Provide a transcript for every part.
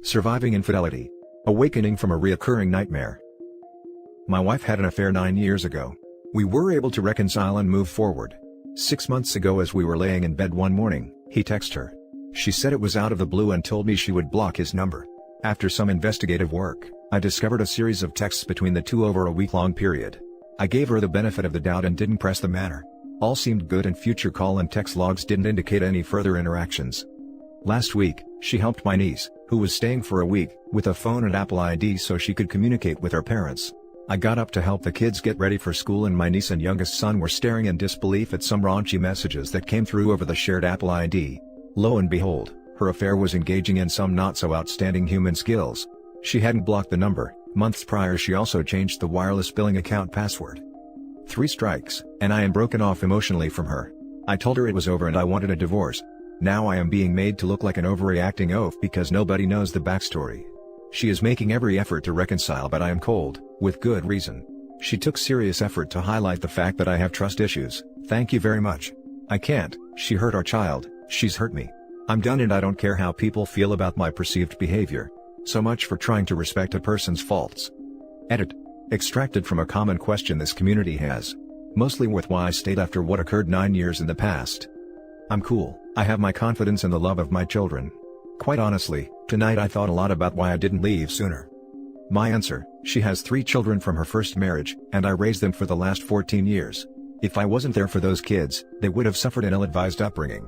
Surviving infidelity. Awakening from a reoccurring nightmare. My wife had an affair 9 years ago. We were able to reconcile and move forward. 6 months ago, as we were laying in bed one morning, he texted her. She said it was out of the blue and told me she would block his number. After some investigative work, I discovered a series of texts between the two over a week-long period. I gave her the benefit of the doubt and didn't press the matter. All seemed good and future call and text logs didn't indicate any further interactions. Last week, she helped my niece, who was staying for a week, with a phone and Apple ID so she could communicate with her parents. I got up to help the kids get ready for school and my niece and youngest son were staring in disbelief at some raunchy messages that came through over the shared Apple ID. Lo and behold, her affair was engaging in some not-so-outstanding human skills. She hadn't blocked the number. Months prior she also changed the wireless billing account password. 3 strikes, and I am broken off emotionally from her. I told her it was over and I wanted a divorce. Now I am being made to look like an overreacting oaf because nobody knows the backstory. She is making every effort to reconcile, but I am cold, with good reason. She took serious effort to highlight the fact that I have trust issues. Thank you very much. I can't. She hurt our child. She's hurt me. I'm done and I don't care how people feel about my perceived behavior. So much for trying to respect a person's faults. Edit. Extracted from a common question this community has. Mostly with why I stayed after what occurred 9 years in the past. I'm cool. I have my confidence and the love of my children. Quite honestly, tonight I thought a lot about why I didn't leave sooner. My answer: she has 3 children from her first marriage, and I raised them for the last 14 years. If I wasn't there for those kids, they would have suffered an ill-advised upbringing.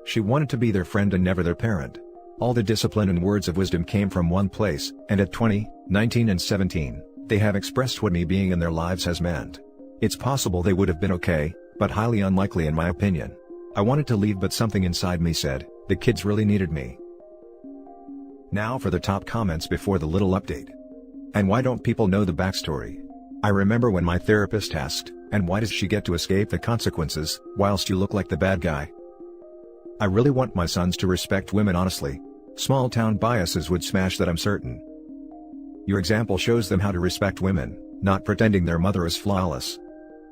She wanted to be their friend and never their parent. All the discipline and words of wisdom came from one place, and at 20, 19 and 17, they have expressed what me being in their lives has meant. It's possible they would have been okay, but highly unlikely in my opinion. I wanted to leave but something inside me said, the kids really needed me. Now for the top comments before the little update. And why don't people know the backstory? I remember when my therapist asked, and why does she get to escape the consequences, whilst you look like the bad guy? I really want my sons to respect women honestly. Small town biases would smash that, I'm certain. Your example shows them how to respect women, not pretending their mother is flawless.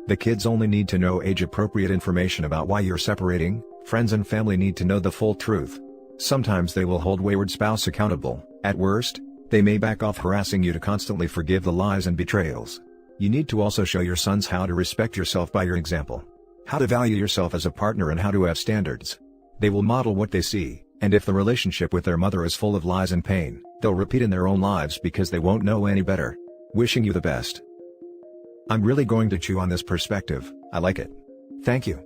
The kids only need to know age-appropriate information about why you're separating. Friends and family need to know the full truth. Sometimes they will hold wayward spouse accountable. At worst, they may back off harassing you to constantly forgive the lies and betrayals. You need to also show your sons how to respect yourself by your example. How to value yourself as a partner and how to have standards. They will model what they see, and if the relationship with their mother is full of lies and pain, they'll repeat in their own lives because they won't know any better. Wishing you the best. I'm really going to chew on this perspective. I like it. Thank you.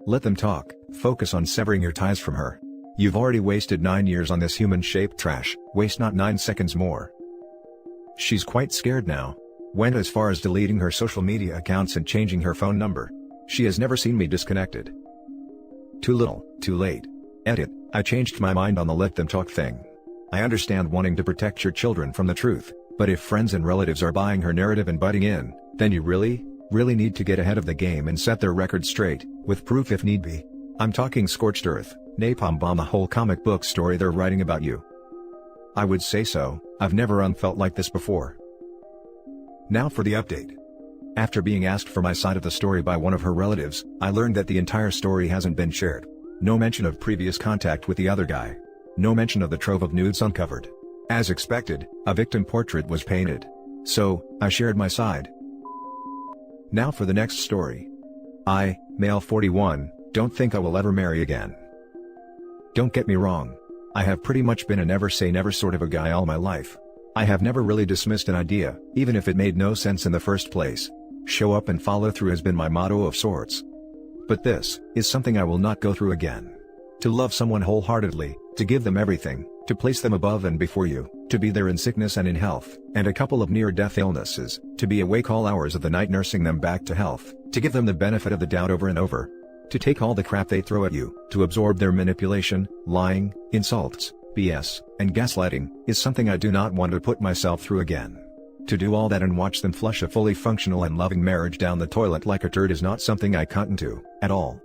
Let them talk. Focus on severing your ties from her. You've already wasted 9 years on this human-shaped trash. Waste not 9 seconds more. She's quite scared now. Went as far as deleting her social media accounts and changing her phone number. She has never seen me disconnected. Too little, too late. Edit. I changed my mind on the let them talk thing. I understand wanting to protect your children from the truth, but if friends and relatives are buying her narrative and butting in, then you really need to get ahead of the game and set their record straight, with proof if need be. I'm talking scorched earth, napalm bomb, the whole comic book story they're writing about you. I would say so. I've never felt like this before. Now for the update. After being asked for my side of the story by one of her relatives, I learned that the entire story hasn't been shared. No mention of previous contact with the other guy. No mention of the trove of nudes uncovered. As expected, a victim portrait was painted. So, I shared my side. Now for the next story. I, male 41, don't think I will ever marry again. Don't get me wrong. I have pretty much been a never say never sort of a guy all my life. I have never really dismissed an idea, even if it made no sense in the first place. Show up and follow through has been my motto of sorts. But this is something I will not go through again. To love someone wholeheartedly, to give them everything, to place them above and before you, to be there in sickness and in health, and a couple of near-death illnesses, to be awake all hours of the night nursing them back to health, to give them the benefit of the doubt over and over. To take all the crap they throw at you, to absorb their manipulation, lying, insults, BS, and gaslighting, is something I do not want to put myself through again. To do all that and watch them flush a fully functional and loving marriage down the toilet like a turd is not something I cut into, at all.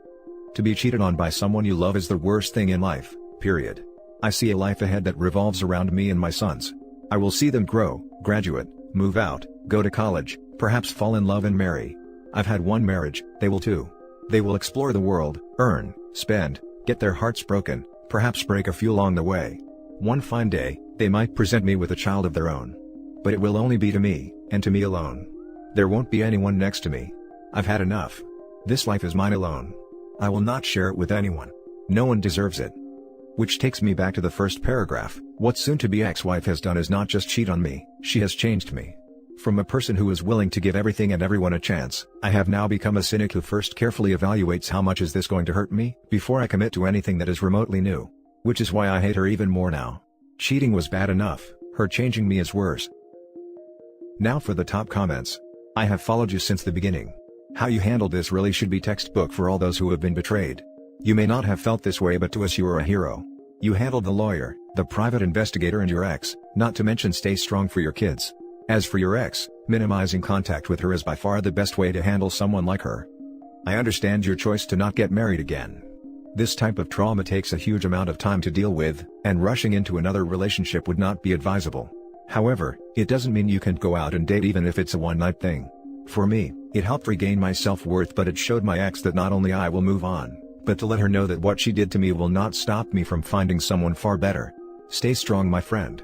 To be cheated on by someone you love is the worst thing in life, period. I see a life ahead that revolves around me and my sons. I will see them grow, graduate, move out, go to college, perhaps fall in love and marry. I've had one marriage, they will too. They will explore the world, earn, spend, get their hearts broken, perhaps break a few along the way. One fine day, they might present me with a child of their own. But it will only be to me, and to me alone. There won't be anyone next to me. I've had enough. This life is mine alone. I will not share it with anyone. No one deserves it. Which takes me back to the first paragraph. What soon-to-be ex-wife has done is not just cheat on me, she has changed me. From a person who is willing to give everything and everyone a chance, I have now become a cynic who first carefully evaluates how much is this going to hurt me, before I commit to anything that is remotely new. Which is why I hate her even more now. Cheating was bad enough, her changing me is worse. Now for the top comments. I have followed you since the beginning. How you handled this really should be textbook for all those who have been betrayed. You may not have felt this way, but to us you were a hero. You handled the lawyer, the private investigator and your ex, not to mention stay strong for your kids. As for your ex, minimizing contact with her is by far the best way to handle someone like her. I understand your choice to not get married again. This type of trauma takes a huge amount of time to deal with, and rushing into another relationship would not be advisable. However, it doesn't mean you can't go out and date even if it's a one-night thing. For me, it helped regain my self-worth, but it showed my ex that not only I will move on, but to let her know that what she did to me will not stop me from finding someone far better. Stay strong, my friend.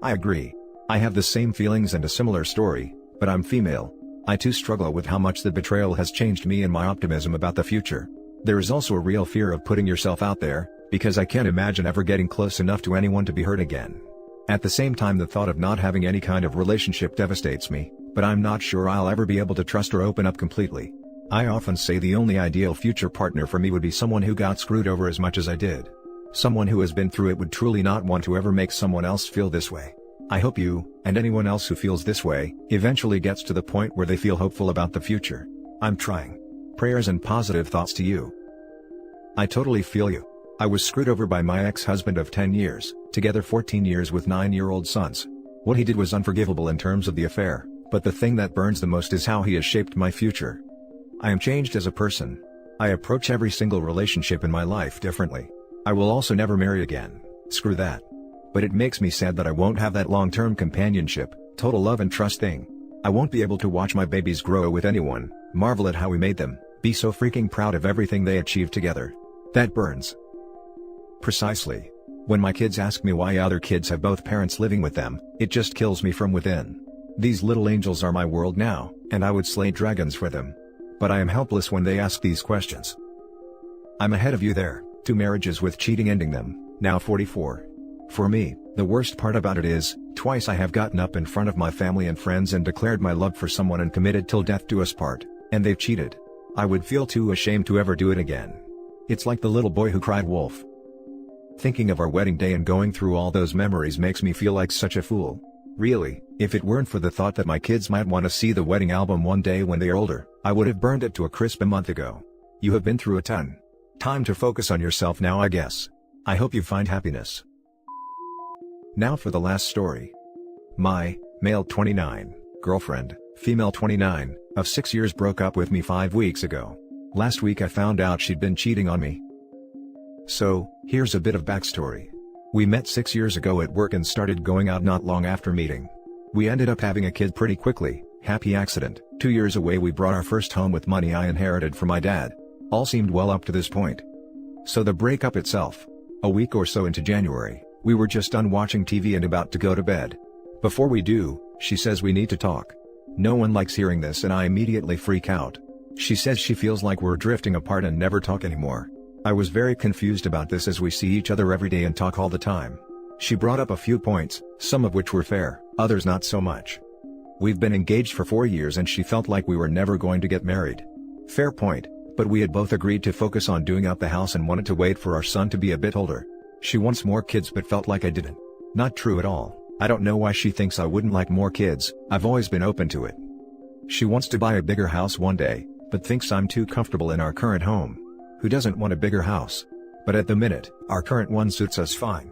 I agree. I have the same feelings and a similar story, but I'm female. I too struggle with how much the betrayal has changed me and my optimism about the future. There is also a real fear of putting yourself out there, because I can't imagine ever getting close enough to anyone to be hurt again. At the same time, the thought of not having any kind of relationship devastates me, but I'm not sure I'll ever be able to trust or open up completely. I often say the only ideal future partner for me would be someone who got screwed over as much as I did. Someone who has been through it would truly not want to ever make someone else feel this way. I hope you, and anyone else who feels this way, eventually gets to the point where they feel hopeful about the future. I'm trying. Prayers and positive thoughts to you. I totally feel you. I was screwed over by my ex-husband of 10 years, together 14 years with 9-year-old sons. What he did was unforgivable in terms of the affair, but the thing that burns the most is how he has shaped my future. I am changed as a person. I approach every single relationship in my life differently. I will also never marry again, screw that. But it makes me sad that I won't have that long-term companionship, total love and trust thing. I won't be able to watch my babies grow with anyone, marvel at how we made them, be so freaking proud of everything they achieved together. That burns. Precisely. When my kids ask me why other kids have both parents living with them, it just kills me from within. These little angels are my world now, and I would slay dragons for them. But I am helpless when they ask these questions. I'm ahead of you there, 2 marriages with cheating ending them, now 44. For me, the worst part about it is, twice I have gotten up in front of my family and friends and declared my love for someone and committed till death do us part, and they've cheated. I would feel too ashamed to ever do it again. It's like the little boy who cried wolf. Thinking of our wedding day and going through all those memories makes me feel like such a fool. Really, if it weren't for the thought that my kids might want to see the wedding album one day when they are older, I would have burned it to a crisp a month ago. You have been through a ton. Time to focus on yourself now, I guess. I hope you find happiness. Now for the last story. My, male 29, girlfriend, female 29, of 6 years broke up with me 5 weeks ago. Last week I found out she'd been cheating on me. So, here's a bit of backstory. We met 6 years ago at work and started going out not long after meeting. We ended up having a kid pretty quickly, happy accident. 2 years away we brought our first home with money I inherited from my dad. All seemed well up to this point. So the breakup itself. A week or so into January, we were just done watching TV and about to go to bed. Before we do, she says we need to talk. No one likes hearing this and I immediately freak out. She says she feels like we're drifting apart and never talk anymore. I was very confused about this as we see each other every day and talk all the time. She brought up a few points, some of which were fair, others not so much. We've been engaged for 4 years and she felt like we were never going to get married. Fair point, but we had both agreed to focus on doing up the house and wanted to wait for our son to be a bit older. She wants more kids but felt like I didn't. Not true at all. I don't know why she thinks I wouldn't like more kids, I've always been open to it. She wants to buy a bigger house one day, but thinks I'm too comfortable in our current home. Who doesn't want a bigger house? But at the minute, our current one suits us fine.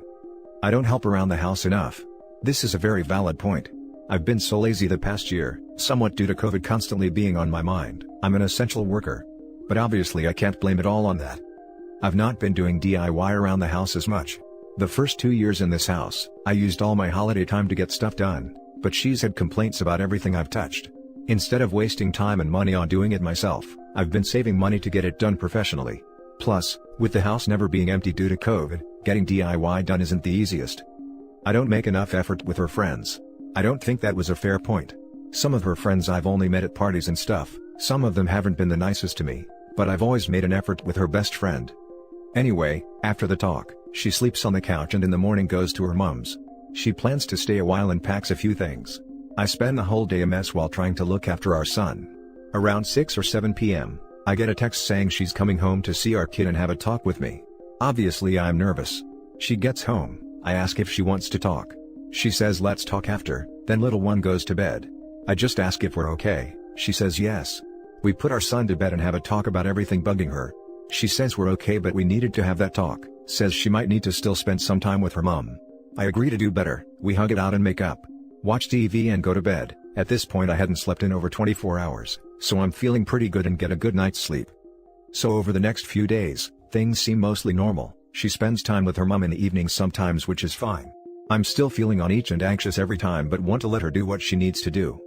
I don't help around the house enough. This is a very valid point. I've been so lazy the past year, somewhat due to COVID constantly being on my mind. I'm an essential worker. But obviously I can't blame it all on that. I've not been doing DIY around the house as much. The first 2 years in this house, I used all my holiday time to get stuff done, but she's had complaints about everything I've touched. Instead of wasting time and money on doing it myself, I've been saving money to get it done professionally. Plus, with the house never being empty due to COVID, Getting DIY done isn't the easiest. I don't make enough effort with her friends. I don't think that was a fair point. Some of her friends I've only met at parties and stuff, some of them haven't been the nicest to me, but I've always made an effort with her best friend. Anyway, after the talk, she sleeps on the couch and in the morning goes to her mom's. She plans to stay a while and packs a few things. I spend the whole day a mess while trying to look after our son. Around 6 or 7 p.m., I get a text saying she's coming home to see our kid and have a talk with me. Obviously I'm nervous. She gets home, I ask if she wants to talk. She says let's talk after, then little one goes to bed. I just ask if we're okay, she says yes. We put our son to bed and have a talk about everything bugging her. She says we're okay but we needed to have that talk, says she might need to still spend some time with her mom. I agree to do better, we hug it out and make up. Watch TV and go to bed. At this point I hadn't slept in over 24 hours, so I'm feeling pretty good and get a good night's sleep. So over the next few days, things seem mostly normal. She spends time with her mom in the evenings sometimes, which is fine. I'm still feeling on edge and anxious every time but want to let her do what she needs to do.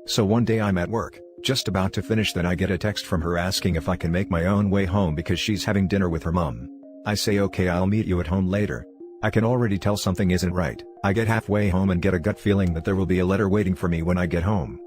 So one day I'm at work, just about to finish, then I get a text from her asking if I can make my own way home because she's having dinner with her mom. I say okay, I'll meet you at home later. I can already tell something isn't right. I get halfway home and get a gut feeling that there will be a letter waiting for me when I get home.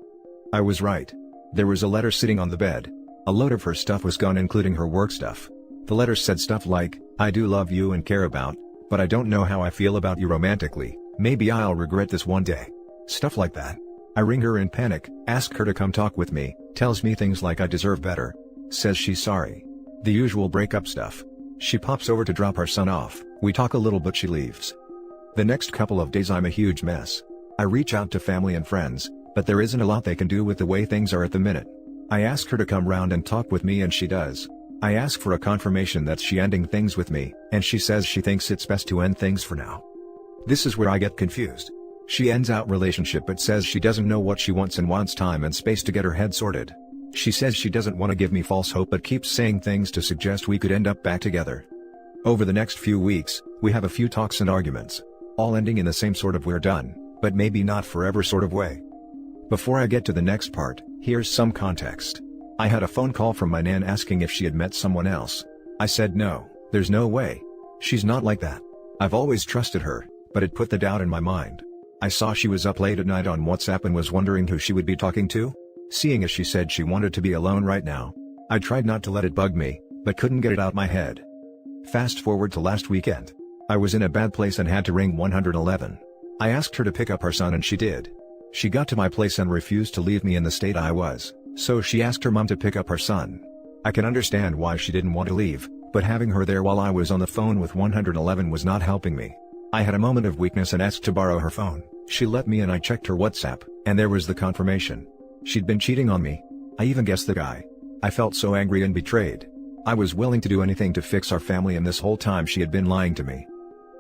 I was right. There was a letter sitting on the bed. A load of her stuff was gone, including her work stuff. The letter said stuff like, I do love you and care about, but I don't know how I feel about you romantically, maybe I'll regret this one day. Stuff like that. I ring her in panic, ask her to come talk with me, tells me things like I deserve better. Says she's sorry. The usual breakup stuff. She pops over to drop our son off, we talk a little but she leaves. The next couple of days I'm a huge mess. I reach out to family and friends, but there isn't a lot they can do with the way things are at the minute. I ask her to come round and talk with me and she does. I ask for a confirmation that she ending things with me, and she says she thinks it's best to end things for now. This is where I get confused. She ends out relationship but says she doesn't know what she wants and wants time and space to get her head sorted. She says she doesn't want to give me false hope but keeps saying things to suggest we could end up back together. Over the next few weeks, we have a few talks and arguments, all ending in the same sort of we're done, but maybe not forever sort of way. Before I get to the next part, here's some context. I had a phone call from my nan asking if she had met someone else. I said no, there's no way. She's not like that. I've always trusted her, but it put the doubt in my mind. I saw she was up late at night on WhatsApp and was wondering who she would be talking to. Seeing as she said she wanted to be alone right now, I tried not to let it bug me, but couldn't get it out my head. Fast forward to last weekend. I was in a bad place and had to ring 111. I asked her to pick up our son and she did. She got to my place and refused to leave me in the state I was, so she asked her mom to pick up her son. I can understand why she didn't want to leave, but having her there while I was on the phone with 111 was not helping me. I had a moment of weakness and asked to borrow her phone. She let me and I checked her WhatsApp, and there was the confirmation. She'd been cheating on me. I even guessed the guy. I felt so angry and betrayed. I was willing to do anything to fix our family, and this whole time she had been lying to me.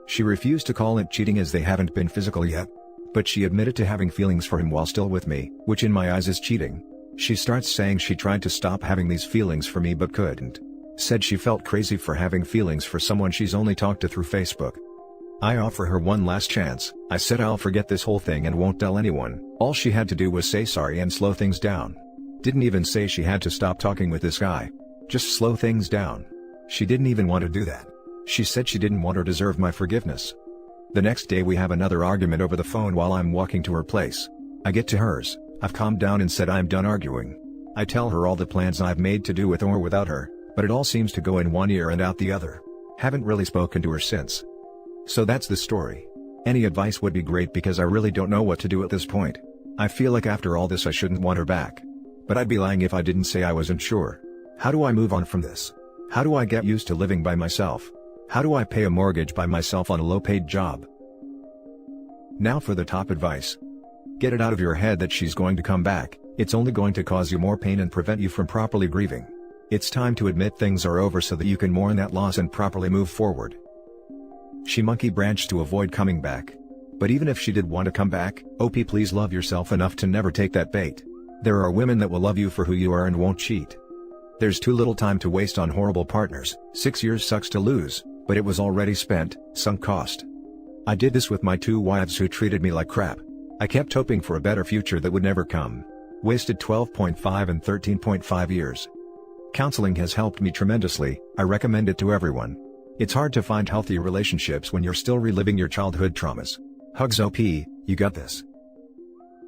She refused to call it cheating as they haven't been physical yet. But she admitted to having feelings for him while still with me, which in my eyes is cheating. She starts saying she tried to stop having these feelings for me but couldn't. Said she felt crazy for having feelings for someone she's only talked to through Facebook. I offer her one last chance. I said I'll forget this whole thing and won't tell anyone. All she had to do was say sorry and slow things down. Didn't even say she had to stop talking with this guy. Just slow things down. She didn't even want to do that. She said she didn't want or deserve my forgiveness. The next day we have another argument over the phone while I'm walking to her place. I get to hers. I've calmed down and said I'm done arguing. I tell her all the plans I've made to do with or without her, but it all seems to go in one ear and out the other. Haven't really spoken to her since. So that's the story. Any advice would be great because I really don't know what to do at this point. I feel like after all this I shouldn't want her back. But I'd be lying if I didn't say I wasn't sure. How do I move on from this? How do I get used to living by myself? How do I pay a mortgage by myself on a low-paid job? Now for the top advice. Get it out of your head that she's going to come back. It's only going to cause you more pain and prevent you from properly grieving. It's time to admit things are over so that you can mourn that loss and properly move forward. She monkey branched to avoid coming back. But even if she did want to come back, OP, please love yourself enough to never take that bait. There are women that will love you for who you are and won't cheat. There's too little time to waste on horrible partners. 6 years sucks to lose, but it was already spent, sunk cost. I did this with my 2 wives who treated me like crap. I kept hoping for a better future that would never come. Wasted 12.5 and 13.5 years. Counseling has helped me tremendously. I recommend it to everyone. It's hard to find healthy relationships when you're still reliving your childhood traumas. Hugs OP, you got this.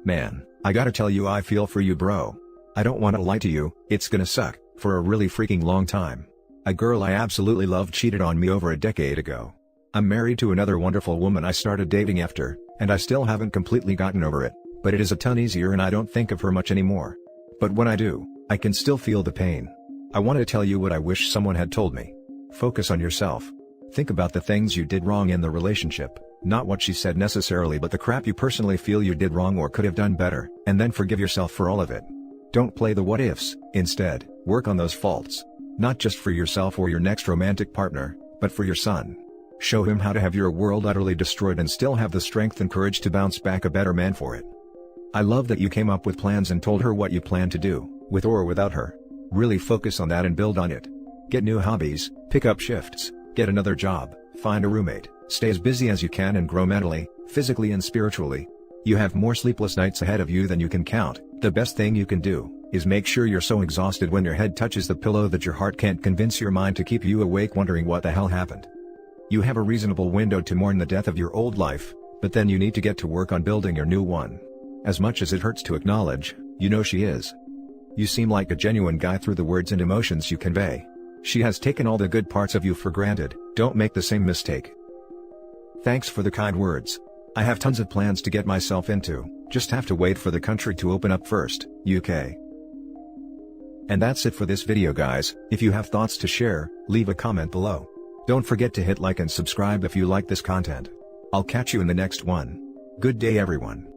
Man, I gotta tell you, I feel for you, bro. I don't wanna lie to you, it's gonna suck, for a really freaking long time. A girl I absolutely loved cheated on me over a decade ago. I'm married to another wonderful woman I started dating after, and I still haven't completely gotten over it, but it is a ton easier and I don't think of her much anymore. But when I do, I can still feel the pain. I want to tell you what I wish someone had told me. Focus on yourself. Think about the things you did wrong in the relationship, not what she said necessarily, but the crap you personally feel you did wrong or could have done better, and then forgive yourself for all of it. Don't play the what ifs, instead, work on those faults. Not just for yourself or your next romantic partner, but for your son. Show him how to have your world utterly destroyed and still have the strength and courage to bounce back a better man for it. I love that you came up with plans and told her what you plan to do, with or without her. Really focus on that and build on it. Get new hobbies, pick up shifts, get another job, find a roommate, stay as busy as you can and grow mentally, physically and spiritually. You have more sleepless nights ahead of you than you can count. The best thing you can do is make sure you're so exhausted when your head touches the pillow that your heart can't convince your mind to keep you awake wondering what the hell happened. You have a reasonable window to mourn the death of your old life, but then you need to get to work on building your new one. As much as it hurts to acknowledge, you know she is. You seem like a genuine guy through the words and emotions you convey. She has taken all the good parts of you for granted, don't make the same mistake. Thanks for the kind words. I have tons of plans to get myself into, just have to wait for the country to open up first, UK. And that's it for this video, guys. If you have thoughts to share, leave a comment below. Don't forget to hit like and subscribe if you like this content. I'll catch you in the next one. Good day, everyone.